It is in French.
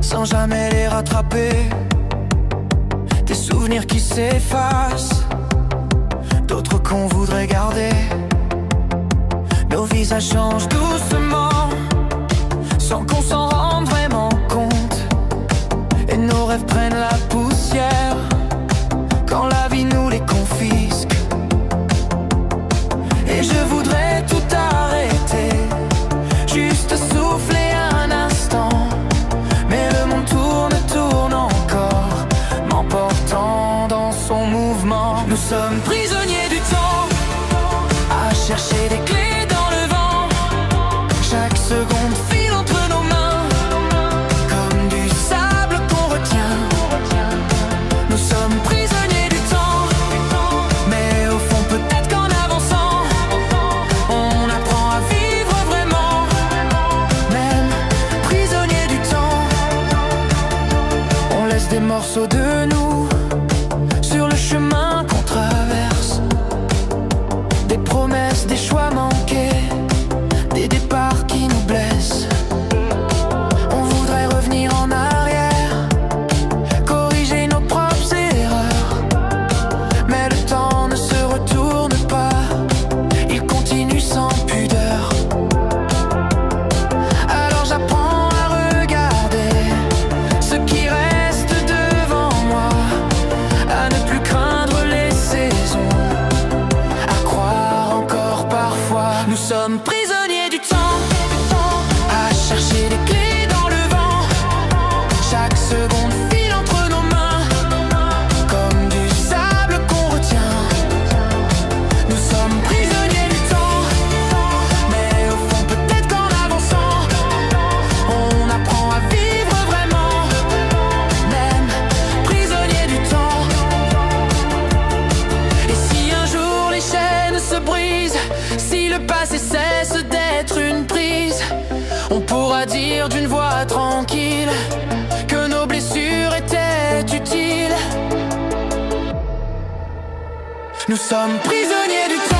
sans jamais les rattraper. Des souvenirs qui s'effacent, d'autres qu'on voudrait garder. Nos visages changent doucement, sans qu'on s'en rende vraiment compte. Et nos rêves prennent la poussière quand la vie nous les confisque. Et je voudrais tout arrêter, juste souffler un instant. Mais le monde tourne, tourne encore, m'emportant dans son mouvement. Nous sommes prisonniers du temps, à chercher des clés dans le vent. Chaque seconde file entre nos mains, comme du sable qu'on retient. Nous sommes prisonniers du temps, mais au fond peut-être qu'en avançant, on apprend à vivre vraiment. Même prisonniers du temps, on laisse des morceaux de nous sur le chemin qu'on traverse. Des promesses, des choix manqués, des départs qui nous blessent. On voudrait revenir en arrière, corriger nos propres erreurs. Mais le temps ne se retourne pas, il continue sans pudeur. Alors j'apprends à regarder ce qui reste devant moi, à ne plus craindre les saisons, à croire encore parfois. Nous sommes prisonniers du temps, à chercher des clés dans le vent. Chaque seconde file entre nos mains, comme du sable qu'on retient. Nous sommes prisonniers du temps, mais au fond peut-être qu'en avançant, on apprend à vivre vraiment. Même prisonniers du temps. Et si un jour les chaînes se brisent, si le passé cesse d'être une prise, on pourra dire d'une voix tranquille que nos blessures étaient utiles. Nous sommes prisonniers du temps.